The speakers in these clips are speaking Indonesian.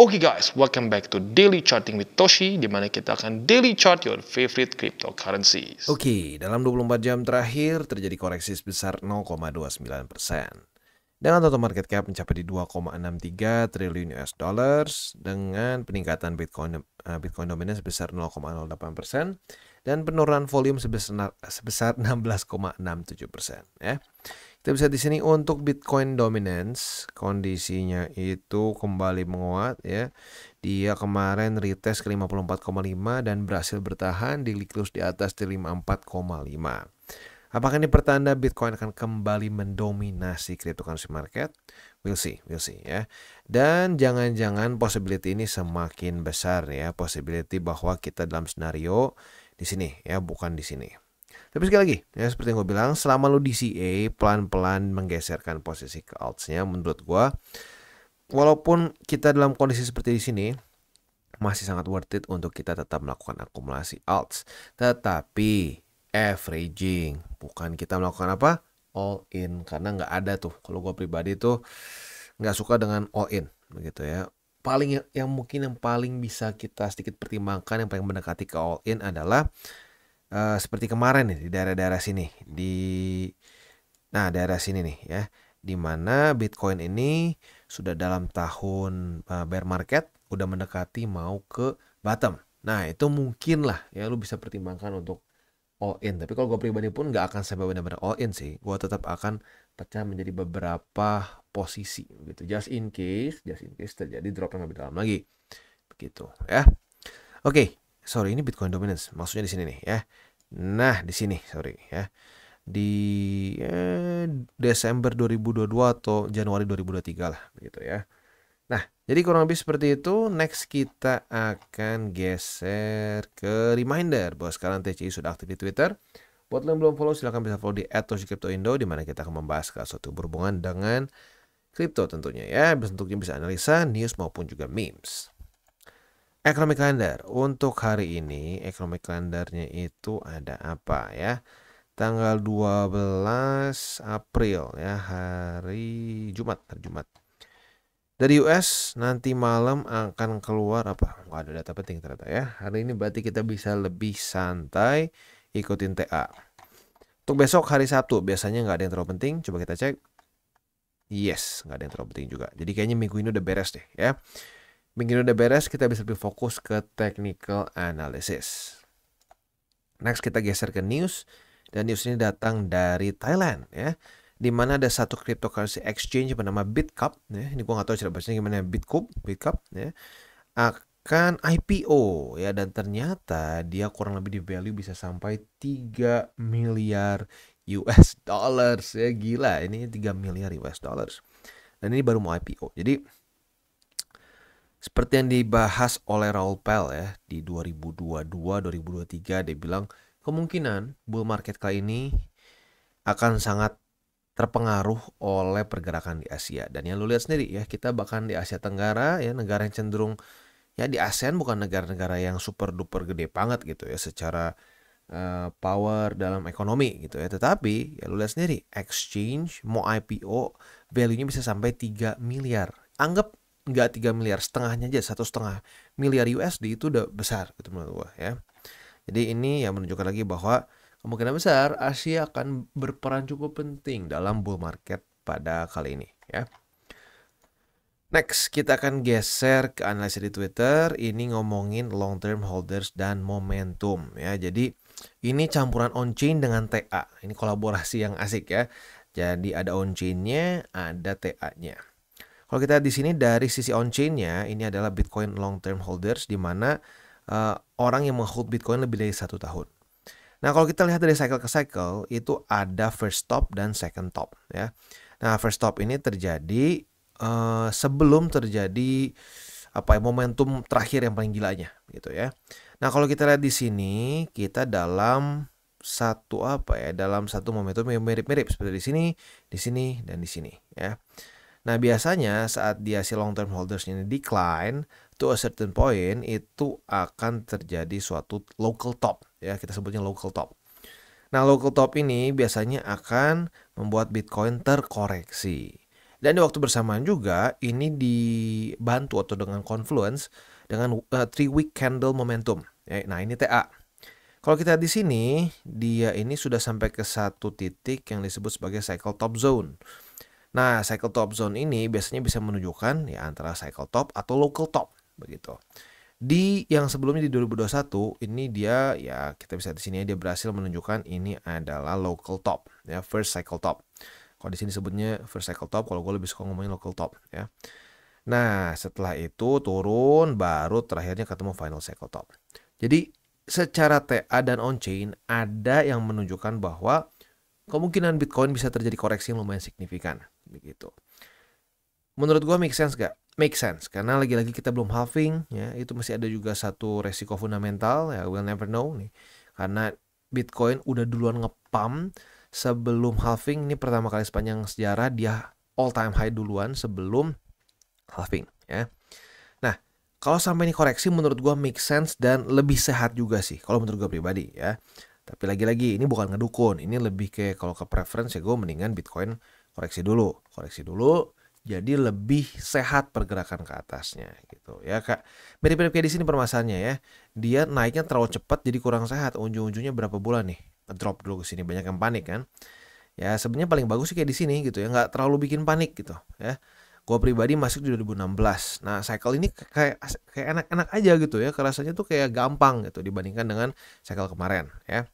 Oke guys, welcome back to Daily Charting with Toshi, di mana kita akan daily chart your favorite cryptocurrencies. Oke, dalam 24 jam terakhir terjadi koreksi sebesar 0,29%. Dengan total market cap mencapai di 2,63 triliun US dollars dengan peningkatan Bitcoin dominan sebesar 0,08% dan penurunan volume sebesar 16,67%, ya. Kita bisa di sini untuk Bitcoin dominance kondisinya itu kembali menguat, ya. Dia kemarin retest ke 54,5 dan berhasil bertahan di close di atas di 54,5. Apakah ini pertanda Bitcoin akan kembali mendominasi cryptocurrency market? We'll see, ya. Dan jangan-jangan possibility ini semakin besar, ya. Possibility bahwa kita dalam scenario di sini, ya, bukan di sini. Tapi sekali lagi, ya, seperti yang gue bilang, selama lu DCA pelan-pelan menggeserkan posisi ke alts-nya, menurut gue, walaupun kita dalam kondisi seperti di sini, masih sangat worth it untuk kita tetap melakukan akumulasi alts. Tetapi averaging, bukan kita melakukan apa? All in, karena nggak ada tuh. Kalau gue pribadi tuh nggak suka dengan all in, begitu ya. Paling yang mungkin yang paling bisa kita sedikit pertimbangkan, yang paling mendekati ke all in adalah seperti kemarin nih di daerah-daerah sini, daerah sini nih, ya, di mana Bitcoin ini sudah dalam tahun bear market, udah mendekati mau ke bottom. Nah, itu mungkin lah, ya, lu bisa pertimbangkan untuk all in. Tapi kalau gue pribadi pun nggak akan sampai benar-benar all in sih. Gue tetap akan pecah menjadi beberapa posisi, gitu. Just in case terjadi drop yang lebih dalam lagi, begitu, ya. Oke. Sorry, ini Bitcoin dominance. Maksudnya di sini nih, ya. Nah, di sini, sorry, ya. Di Desember 2022 atau Januari 2023 lah, begitu, ya. Nah, jadi kurang lebih seperti itu. Next kita akan geser ke reminder bahwa sekarang TCI sudah aktif di Twitter. Buat lo yang belum follow, silahkan bisa follow di @toshicryptoindo, di mana kita akan membahas sesuatu berhubungan dengan kripto tentunya, ya. Bentuknya bisa analisa, news maupun juga memes. Economic calendar untuk hari ini, economic calendarnya itu ada apa, ya? Tanggal 12 April, ya, hari Jumat. Dari US nanti malam akan keluar apa? Nggak ada data penting ternyata, ya. Hari ini berarti kita bisa lebih santai ikutin TA. Untuk besok hari Sabtu biasanya nggak ada yang terlalu penting. Coba kita cek. Yes, nggak ada yang terlalu penting juga. Jadi kayaknya minggu ini udah beres deh, ya. Minggu ini udah beres, kita bisa lebih fokus ke technical analysis. Next kita geser ke news, dan news ini datang dari Thailand, ya, di mana ada satu cryptocurrency exchange bernama Bitcup, ya. Ini gue nggak tahu cara bacanya gimana, Bitcup, ya, akan IPO, ya, dan ternyata dia kurang lebih di value bisa sampai 3 miliar US dollars, ya, gila, ini 3 miliar US dollars. Dan ini baru mau IPO. Jadi seperti yang dibahas oleh Raoul Pal, ya, di 2022-2023, dia bilang kemungkinan bull market kali ini akan sangat terpengaruh oleh pergerakan di Asia. Dan yang lu lihat sendiri, ya, kita bahkan di Asia Tenggara, ya, negara yang cenderung, ya, di ASEAN bukan negara-negara yang super duper gede banget gitu, ya, secara power dalam ekonomi gitu, ya. Tetapi ya lu lihat sendiri, exchange mau IPO value-nya bisa sampai 3 miliar. Anggap nggak 3 miliar, setengahnya aja, 1,5 miliar USD itu udah besar gitu menurut gua, ya. Jadi ini yang menunjukkan lagi bahwa kemungkinan besar Asia akan berperan cukup penting dalam bull market pada kali ini, ya. Next, kita akan geser ke analisis di Twitter. Ini ngomongin long term holders dan momentum, ya. Jadi ini campuran on-chain dengan TA. Ini kolaborasi yang asik, ya. Jadi ada on-chain-nya, ada TA-nya. Kalau kita di sini dari sisi on-chain-nya, ini adalah Bitcoin long-term holders, di mana orang yang menghold Bitcoin lebih dari 1 tahun. Nah, kalau kita lihat dari cycle ke cycle, itu ada first top dan second top, ya. Nah, first top ini terjadi sebelum terjadi momentum terakhir yang paling gilanya, gitu, ya. Nah, kalau kita lihat di sini, kita dalam satu dalam satu momentum yang mirip-mirip seperti di sini, dan di sini, ya. Nah, biasanya saat dia si long term holders ini decline to a certain point, itu akan terjadi suatu local top, ya, kita sebutnya local top. Nah, local top ini biasanya akan membuat Bitcoin terkoreksi. Dan di waktu bersamaan juga ini dibantu atau dengan confluence dengan 3-week candle momentum. Nah, ini TA. Kalau kita lihat di sini, dia ini sudah sampai ke satu titik yang disebut sebagai cycle top zone. Nah, cycle top zone ini biasanya bisa menunjukkan ya antara cycle top atau local top begitu. Di yang sebelumnya di 2021 ini dia ya kita bisa di sini dia berhasil menunjukkan ini adalah local top ya, first cycle top. Kalau di sini sebutnya first cycle top, kalau gue lebih suka ngomongin local top ya. Nah, setelah itu turun baru terakhirnya ketemu final cycle top. Jadi secara TA dan on-chain ada yang menunjukkan bahwa kemungkinan Bitcoin bisa terjadi koreksi yang lumayan signifikan. Begitu. Menurut gua make sense gak? Make sense. Karena lagi-lagi kita belum halving. Ya, itu masih ada juga satu resiko fundamental. Ya, we'll never know nih. Karena Bitcoin udah duluan ngepump sebelum halving. Ini pertama kali sepanjang sejarah dia all time high duluan sebelum halving. Ya. Nah, kalau sampai ini koreksi menurut gue make sense dan lebih sehat juga sih kalau menurut gue pribadi ya. Tapi lagi-lagi ini bukan ngedukun, ini lebih kayak kalau ke preference ya gue mendingan Bitcoin koreksi dulu jadi lebih sehat pergerakan ke atasnya gitu ya Kak. Mirip-mirip kayak di sini permasalahannya ya. Dia naiknya terlalu cepat jadi kurang sehat. Ujung-ujungnya berapa bulan nih? Drop dulu ke sini, banyak yang panik kan. Ya sebenarnya paling bagus sih kayak di sini gitu ya, nggak terlalu bikin panik gitu ya. Gue pribadi masuk di 2016. Nah, cycle ini kayak enak-enak aja gitu ya. Rasanya tuh kayak gampang gitu dibandingkan dengan cycle kemarin ya.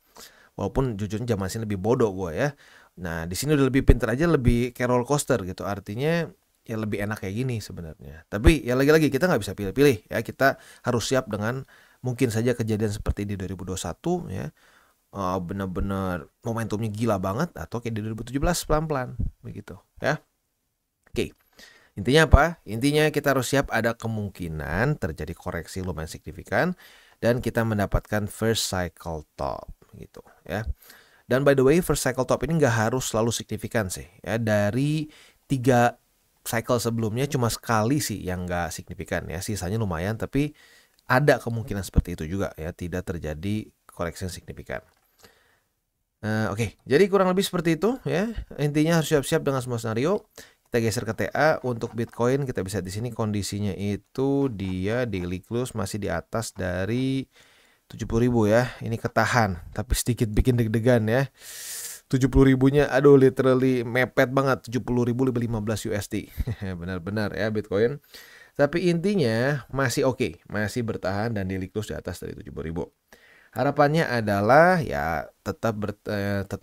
Walaupun jujurnya zaman sini lebih bodoh gue ya. Nah, di sini udah lebih pinter aja, lebih kayak roller coaster gitu. Artinya ya lebih enak kayak gini sebenarnya. Tapi ya lagi-lagi kita nggak bisa pilih-pilih ya. Kita harus siap dengan mungkin saja kejadian seperti di 2021 ya. Bener-bener momentumnya gila banget atau kayak di 2017 pelan-pelan begitu ya. Oke. Intinya apa? Intinya kita harus siap ada kemungkinan terjadi koreksi lumayan signifikan dan kita mendapatkan first cycle top gitu ya. Dan by the way first cycle top ini nggak harus selalu signifikan sih ya. Dari 3 cycle sebelumnya cuma sekali sih yang nggak signifikan ya. Sisanya lumayan tapi ada kemungkinan seperti itu juga ya. Tidak terjadi koreksi yang signifikan. Oke, jadi kurang lebih seperti itu ya. Intinya harus siap-siap dengan semua scenario. Kita geser ke TA untuk Bitcoin, kita bisa di sini kondisinya itu dia daily close masih di atas dari 70.000 ya. Ini ketahan, tapi sedikit bikin deg-degan ya. 70.000-nya aduh literally mepet banget, 70.015 USD. Benar-benar ya Bitcoin. Tapi intinya masih oke, masih bertahan dan daily close di atas dari 70.000. Harapannya adalah ya tetap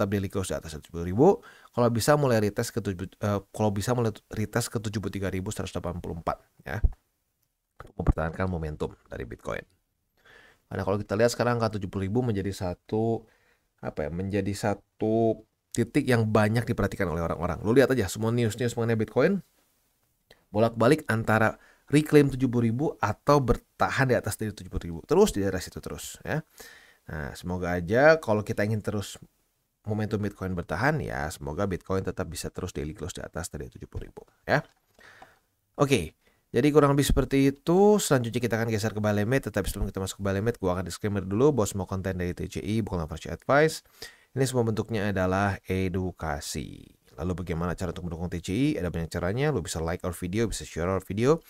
daily close di atas 70.000. Kalau bisa mulai retest ke 73.184 ya. Untuk mempertahankan momentum dari Bitcoin. Karena kalau kita lihat sekarang angka 70.000 menjadi satu titik yang banyak diperhatikan oleh orang-orang. Lu lihat aja semua news mengenai Bitcoin bolak-balik antara reclaim 70.000 atau bertahan di atas dari 70.000. Terus di daerah situ terus ya. Nah, semoga aja kalau kita ingin terus momentum Bitcoin bertahan ya, semoga Bitcoin tetap bisa terus daily close di atas dari 70.000 ya. Oke, jadi kurang lebih seperti itu. Selanjutnya kita akan geser ke buy limit. Tetapi sebelum kita masuk ke buy limit, gua akan disclaimer dulu bahwa semua konten dari TCI bukanlah financial advice. Ini semua bentuknya adalah edukasi. Lalu bagaimana cara untuk mendukung TCI? Ada banyak caranya. Lo bisa like our video, bisa share our video,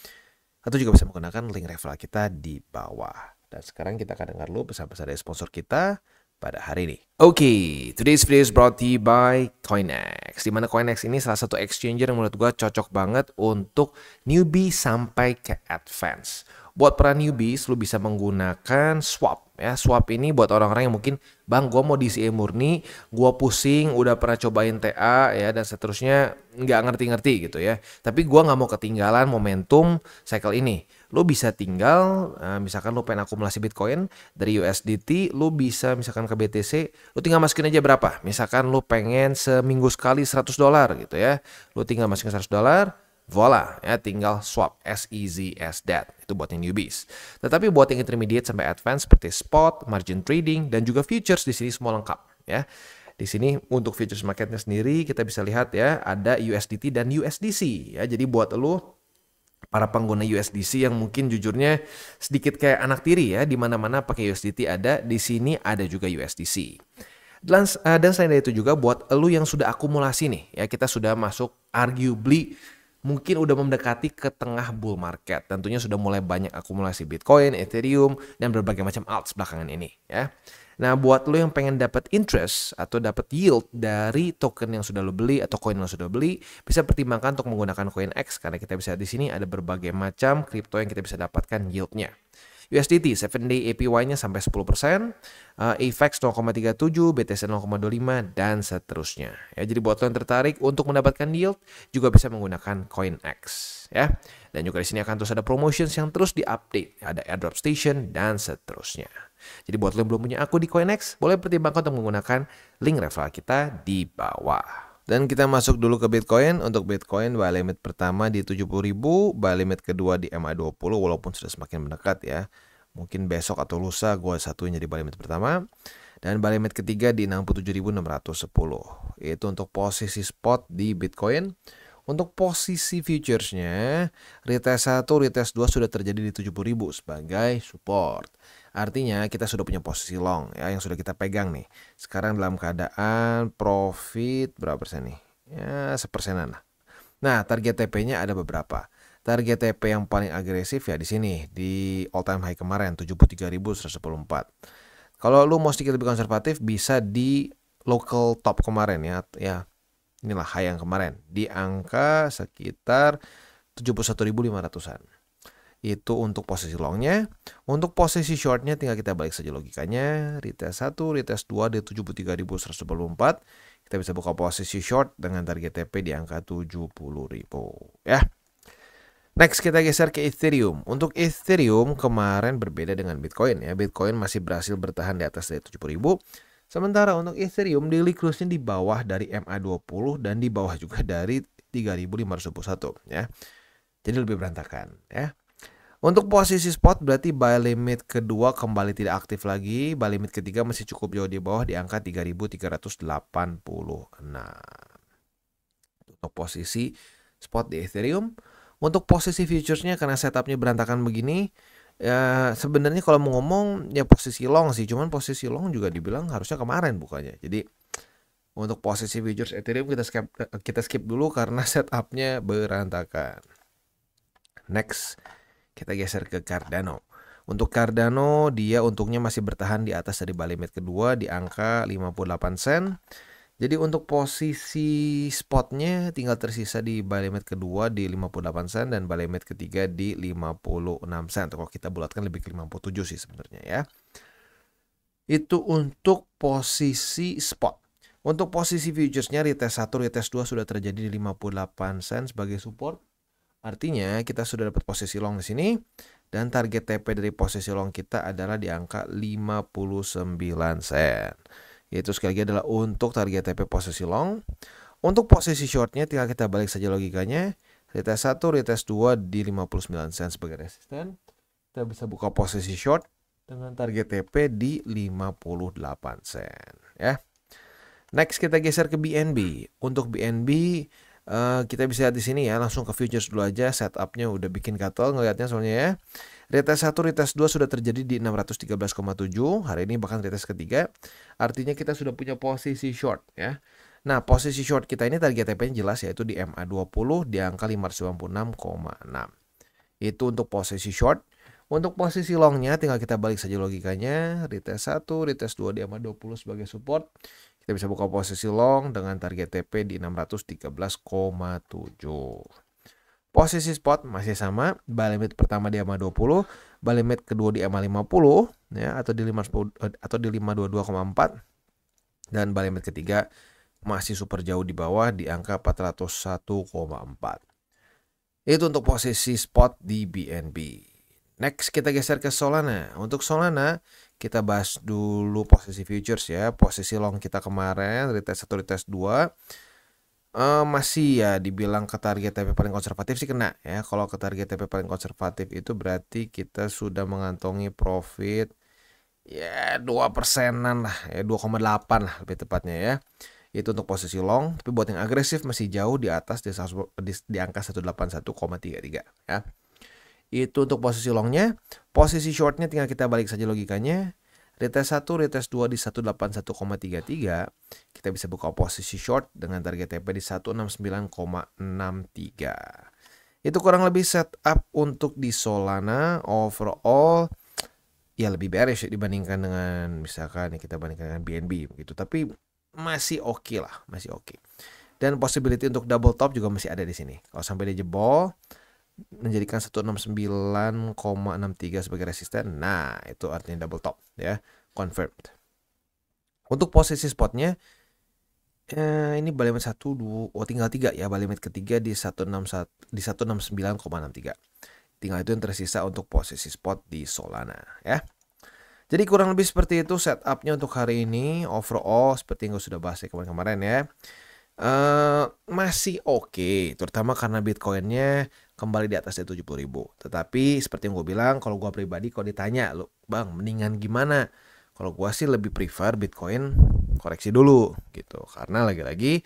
atau juga bisa menggunakan link referral kita di bawah. Dan sekarang kita akan dengar dulu pesan-pesan dari sponsor kita pada hari ini. Oke, today's video is brought to you by Coinex. Dimana Coinex ini salah satu exchanger yang menurut gue cocok banget untuk newbie sampai ke advance. Buat para newbies, lu bisa menggunakan swap. Ya, swap ini buat orang-orang yang mungkin, bang, gue mau DCA murni, gue pusing, udah pernah cobain TA ya dan seterusnya nggak ngerti-ngerti gitu ya. Tapi gue nggak mau ketinggalan momentum cycle ini. Lu bisa tinggal, misalkan lu pengen akumulasi Bitcoin dari USDT, lu bisa misalkan ke BTC, lu tinggal masukin aja berapa. Misalkan lu pengen seminggu sekali $100 gitu ya. Lu tinggal masukin $100. Voila, ya tinggal swap as easy as that. Itu buat yang newbies. Tetapi buat yang intermediate sampai advance seperti spot, margin trading dan juga futures di sini semua lengkap ya. Di sini untuk futures marketnya sendiri kita bisa lihat ya ada USDT dan USDC ya. Jadi buat lu para pengguna USDC yang mungkin jujurnya sedikit kayak anak tiri ya, di mana-mana pakai USDT ada, di sini ada juga USDC. Dan selain dari itu juga buat lu yang sudah akumulasi nih ya, kita sudah masuk arguably mungkin udah mendekati ke tengah bull market. Tentunya sudah mulai banyak akumulasi Bitcoin, Ethereum, dan berbagai macam alts belakangan ini ya. Nah, buat lo yang pengen dapat interest atau dapat yield dari token yang sudah lo beli atau koin yang sudah beli, bisa pertimbangkan untuk menggunakan CoinX karena kita bisa di sini ada berbagai macam kripto yang kita bisa dapatkan yieldnya. USDT 7-day APY-nya sampai 10%, AVAX 0,37, BTC 0,25, dan seterusnya. Ya, jadi buat lo yang tertarik untuk mendapatkan yield, juga bisa menggunakan CoinX. Ya. Dan juga di sini akan terus ada promotions yang terus diupdate, ada airdrop station, dan seterusnya. Jadi buat lo yang belum punya akun di CoinX, boleh pertimbangkan untuk menggunakan link referral kita di bawah. Dan kita masuk dulu ke Bitcoin. Untuk Bitcoin, buy limit pertama di 70.000, buy limit kedua di MA20 walaupun sudah semakin mendekat ya. Mungkin besok atau lusa gue satuin jadi buy limit pertama. Dan buy limit ketiga di 67.610. Itu untuk posisi spot di Bitcoin. Untuk posisi futuresnya, retest 1, retest 2 sudah terjadi di 70.000 sebagai support. Artinya kita sudah punya posisi long ya yang sudah kita pegang nih. Sekarang dalam keadaan profit berapa persen nih? Ya 1%-an lah. Nah, target TP-nya ada beberapa. Target TP yang paling agresif ya di sini di all time high kemarin 73.114. Kalau lu mau sedikit lebih konservatif bisa di local top kemarin ya. Ya, inilah high yang kemarin di angka sekitar 71.500-an. Itu untuk posisi longnya. Untuk posisi shortnya tinggal kita balik saja logikanya. Retest 1, retest 2 di 73.124. Kita bisa buka posisi short dengan target TP di angka 70.000 ya. Next kita geser ke Ethereum. Untuk Ethereum kemarin berbeda dengan Bitcoin ya. Bitcoin masih berhasil bertahan di atas dari 70.000. Sementara untuk Ethereum daily close-nya di bawah dari MA20 dan di bawah juga dari 3.521 ya. Jadi lebih berantakan ya. Untuk posisi spot berarti buy limit kedua kembali tidak aktif lagi. Buy limit ketiga masih cukup jauh di bawah di angka 3.386. Untuk posisi spot di Ethereum. Untuk posisi futuresnya karena setupnya berantakan begini. Ya sebenarnya kalau mau ngomong ya posisi long sih. Cuman posisi long juga dibilang harusnya kemarin bukannya. Jadi untuk posisi futures Ethereum kita skip dulu karena setupnya berantakan. Next. Kita geser ke Cardano. Untuk Cardano, dia untungnya masih bertahan di atas dari buy limit kedua di angka 58 sen. Jadi untuk posisi spotnya tinggal tersisa di buy limit kedua di 58 sen dan buy limit ketiga di 56 sen. Kalau kita bulatkan lebih ke 57 sih sebenarnya ya. Itu untuk posisi spot. Untuk posisi futuresnya retest 1, retest 2 sudah terjadi di 58 sen sebagai support. Artinya kita sudah dapat posisi long di sini dan target TP dari posisi long kita adalah di angka 59 sen. Yaitu sekali lagi adalah untuk target TP posisi long. Untuk posisi shortnya tinggal kita balik saja logikanya. Retest 1, retest 2 di 59 sen sebagai resisten. Kita bisa buka posisi short dengan target TP di 58 sen ya. Next kita geser ke BNB. Untuk BNB kita bisa lihat di sini ya, langsung ke futures dulu aja. Setupnya udah bikin gatel ngelihatnya soalnya ya. Retest 1, retest 2 sudah terjadi di 613,7. Hari ini bahkan retest ketiga. Artinya kita sudah punya posisi short ya. Nah, posisi short kita ini target TP-nya jelas yaitu di MA20 di angka 596,6. Itu untuk posisi short. Untuk posisi longnya tinggal kita balik saja logikanya. Retest 1, retest 2 di MA20 sebagai support. Kita bisa buka posisi long dengan target TP di 613,7. Posisi spot masih sama, buy limit pertama di MA20, buy limit kedua di MA50 ya atau di 522,4 dan buy limit ketiga masih super jauh di bawah di angka 401,4. Itu untuk posisi spot di BNB. Next kita geser ke Solana. Untuk Solana kita bahas dulu posisi futures ya. Posisi long kita kemarin retest 1, retest 2 masih ya dibilang ke target TP paling konservatif sih kena ya. Kalau ke target TP paling konservatif itu berarti kita sudah mengantongi profit ya 2%-an lah ya, 2,8 lah lebih tepatnya ya. Itu untuk posisi long, tapi buat yang agresif masih jauh di atas di angka 181,33 ya. Itu untuk posisi longnya. Posisi shortnya tinggal kita balik saja logikanya. Retest 1, retest 2 di 181,33. Kita bisa buka posisi short dengan target TP di 169,63. Itu kurang lebih setup untuk di Solana overall ya lebih bearish dibandingkan dengan misalkan kita bandingkan dengan BNB begitu. Tapi masih oke lah, masih oke. Dan possibility untuk double top juga masih ada di sini. Kalau sampai dia jebol menjadikan 169,63 sebagai resisten, nah itu artinya double top ya, confirmed. Untuk posisi spotnya ini buy limit 1 2 tinggal 3 ya, buy limit ketiga di 169,63. Tinggal itu yang tersisa untuk posisi spot di Solana ya. Jadi kurang lebih seperti itu setupnya untuk hari ini. Overall seperti yang gue sudah bahas kemarin-kemarin ya. Masih oke, terutama karena Bitcoinnya kembali di atas 70.000. Tetapi seperti yang gue bilang, kalau gue pribadi kalau ditanya lu, bang mendingan gimana? Kalau gue sih lebih prefer Bitcoin koreksi dulu gitu. Karena lagi-lagi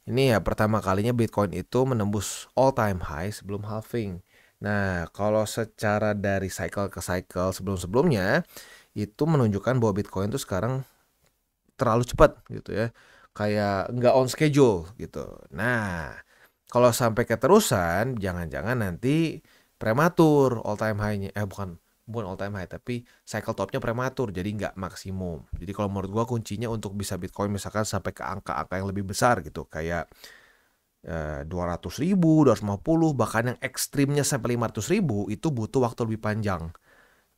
ini ya pertama kalinya Bitcoin itu menembus all time high sebelum halving. Nah, kalau secara dari cycle ke cycle sebelum-sebelumnya itu menunjukkan bahwa Bitcoin itu sekarang terlalu cepat gitu ya. Kayak nggak on schedule gitu. Nah, kalau sampai keterusan, jangan-jangan nanti prematur all time high-nya. Bukan all time high, tapi cycle top-nya prematur, jadi nggak maksimum. Jadi kalau menurut gua kuncinya untuk bisa Bitcoin misalkan sampai ke angka-angka yang lebih besar gitu, kayak 200.000, 250, bahkan yang ekstrimnya sampai 500.000 itu butuh waktu lebih panjang.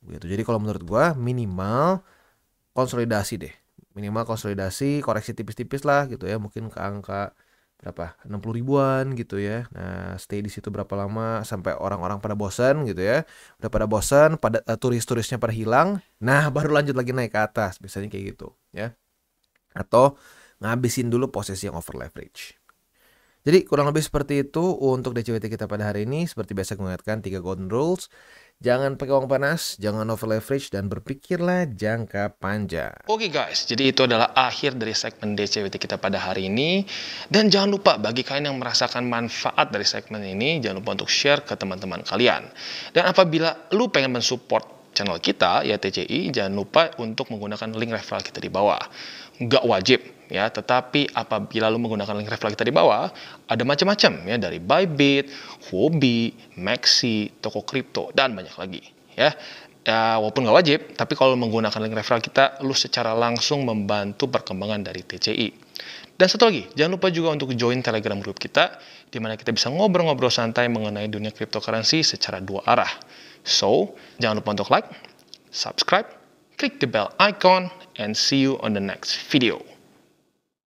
Gitu. Jadi kalau menurut gua minimal konsolidasi deh. Minimal konsolidasi, koreksi tipis-tipis lah gitu ya, mungkin ke angka berapa 60 ribuan gitu ya. Nah stay di situ berapa lama sampai orang-orang pada bosan gitu ya, udah pada bosan, pada turis-turisnya pada hilang, nah baru lanjut lagi naik ke atas, biasanya kayak gitu ya, atau ngabisin dulu posisi yang over leverage. Jadi kurang lebih seperti itu untuk DCWT kita pada hari ini. Seperti biasa gue ingatkan 3 golden rules. Jangan pakai uang panas, jangan over leverage, dan berpikirlah jangka panjang. Oke guys, jadi itu adalah akhir dari segmen DCWT kita pada hari ini. Dan jangan lupa bagi kalian yang merasakan manfaat dari segmen ini, jangan lupa untuk share ke teman-teman kalian. Dan apabila lu pengen mensupport channel kita, ya TCI, jangan lupa untuk menggunakan link referral kita di bawah. Nggak wajib ya, tetapi apabila lu menggunakan link referral kita di bawah, ada macam-macam ya, dari Bybit, Huobi, Maxi, toko kripto, dan banyak lagi ya. Ya, walaupun nggak wajib, tapi kalau menggunakan link referral kita, lu secara langsung membantu perkembangan dari TCI. Dan satu lagi, jangan lupa juga untuk join Telegram group kita, di mana kita bisa ngobrol-ngobrol santai mengenai dunia cryptocurrency secara dua arah. So, jangan lupa untuk like, subscribe, click the bell icon, and see you on the next video.